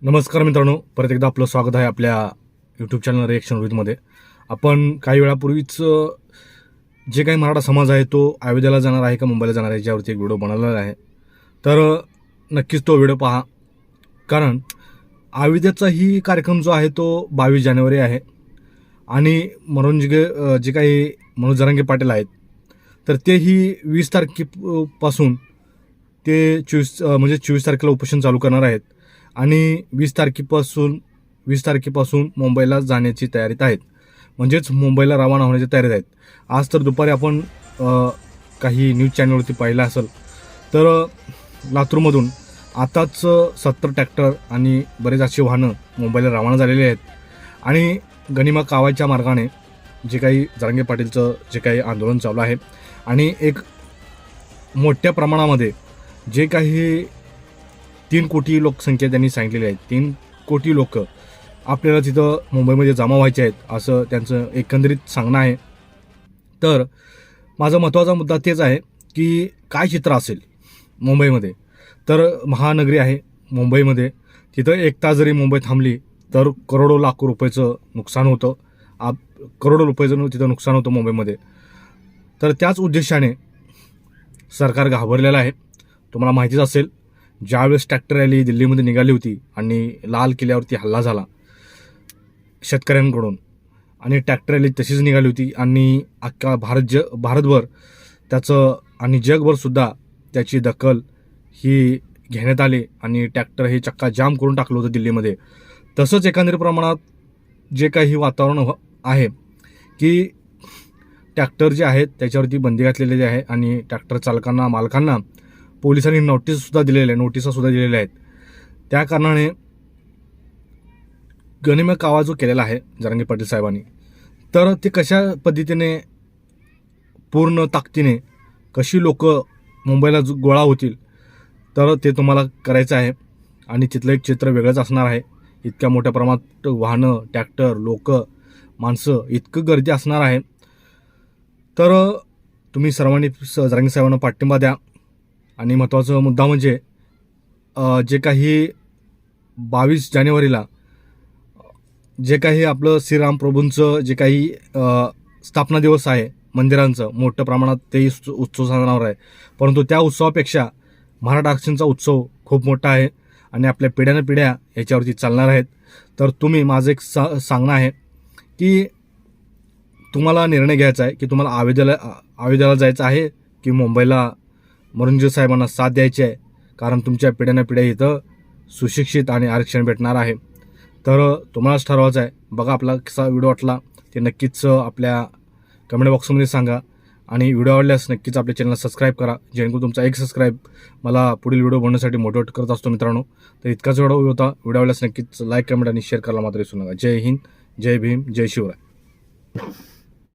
नमस्कार मित्रांनो, परत एकदा आपलं स्वागत आहे आपल्या यूट्यूब चॅनल रिएक्शन विथमध्ये. आपण काही वेळापूर्वीच जे काही मराठा समाज आहे तो अयोध्येला जाणार आहे का मुंबईला जाणार आहे याच्यावरती एक व्हिडिओ बनवलेला आहे. तर नक्कीच तो व्हिडिओ पहा, कारण अयोध्येचाही कार्यक्रम जो आहे तो 22 जानेवारी आहे. आणि जे काही मनोज जरांगे पाटील आहेत तर तेही 20 तारखेपासून ते 24 तारखेला उपोषण चालू करणार आहेत. आणि 20 तारखेपासून मुंबईला जाण्याची तयारीत आहेत, म्हणजेच मुंबईला रवाना होण्याची तयारीत आहेत. आज तर दुपारी आपण काही न्यूज चॅनलवरती पाहिलं असेल तर लातूरमधून आताच 70 ट्रॅक्टर आणि बरेच अशी वाहनं मुंबईला रवाना झालेली आहेत. आणि गनिमा कावाच्या मार्गाने जे काही जरांगे पाटीलचं जे काही आंदोलन चालू आहे आणि एक मोठ्या प्रमाणामध्ये जे काही 3 कोटी लोकसंख्या त्यांनी सांगितलेली आहे, 3 कोटी लोक आपल्याला तिथं मुंबईमध्ये जमा व्हायचे आहेत असं त्यांचं एकंदरीत सांगणं आहे. तर माझा महत्त्वाचा मुद्दा तेच आहे की काय चित्र असेल मुंबईमध्ये. तर महानगरी आहे मुंबईमध्ये, तिथं 1 तास जरी मुंबई थांबली तर करोडो लाखो रुपयाचं नुकसान होतं. करोडो रुपयाचं तिथं नुकसान होतं मुंबईमध्ये. तर त्याच उद्देशाने सरकार घाबरलेलं आहे. तुम्हाला माहितीच असेल, ज्यावेळेस ट्रॅक्टर रॅली दिल्लीमध्ये निघाली होती आणि लाल किल्ल्यावरती हल्ला झाला शेतकऱ्यांकडून, आणि ट्रॅक्टर रॅली तशीच निघाली होती आणि अख्खा भारतभर त्याचं आणि जगभरसुद्धा त्याची दखल ही घेण्यात आली आणि ट्रॅक्टर हे चक्का जाम करून टाकलं होतं दिल्लीमध्ये. तसंच एकंदरीत प्रमाणात जे काही वातावरण आहे की ट्रॅक्टर जे आहेत त्याच्यावरती बंदी घातलेली आहे आणि ट्रॅक्टर चालकांना मालकांना पोलिसांनी नोटिसा दिलेल्या आहेत. त्या कारणाने गनिमा कावा जो केलेला आहे जरांगे पाटील साहेबांनी, तर ते कशा पद्धतीने पूर्ण ताकदीने कशी लोक मुंबईला गोळा होतील तर ते तुम्हाला करायचं आहे. आणि तिथलं एक चित्र वेगळंच असणार आहे. इतक्या मोठ्या प्रमाणात वाहनं, ट्रॅक्टर, लोक, माणसं, इतकं गर्दी असणार आहे. तर तुम्ही सर्वांनी जरांगे साहेबांना पाठिंबा द्या. आणि महत्त्वाचा मुद्दा म्हणजे जे काही 22 जानेवारीला जे काही आपलं श्रीराम प्रभूंचं जे काही स्थापना दिवस आहे मंदिरांचं, मोठ्या प्रमाणात ते उत्सव साजरा होणार आहे. परंतु त्या उत्सवापेक्षा मराठा आरक्षणचा उत्सव खूप मोठा आहे आणि आपल्या पिढ्यानपिढ्या याच्यावरती चालणार आहेत. तर तुम्ही माझं एक सांगणं आहे की तुम्हाला निर्णय घ्यायचा आहे की तुम्हाला अयोध्येला जायचं आहे की मुंबईला मनोज साहेबांना साथ द्यायची आहे, कारण तुमच्या पिढ्यानपिढ्या इथं सुशिक्षित आणि आरक्षण भेटणार आहे. तर तुम्हालाच ठरवायचं आहे. बघा, आपला कसा व्हिडिओ वाटला ते नक्कीच आपल्या कमेंट बॉक्समध्ये सांगा. आणि व्हिडिओ आवडल्यास नक्कीच आपल्या चॅनलला सबस्क्राईब करा, जेणेकरून तुमचा एक सबस्क्राईब मला पुढील व्हिडिओ बनवण्यासाठी मोटिवेट करत असतो मित्रांनो. तर इतकाच व्हिडिओ होता. व्हिडिओ आवडल्यास नक्कीच लाईक, कमेंट आणि शेअर करायला मात्र विसरू नका. जय हिंद, जय भीम, जय शिवराय.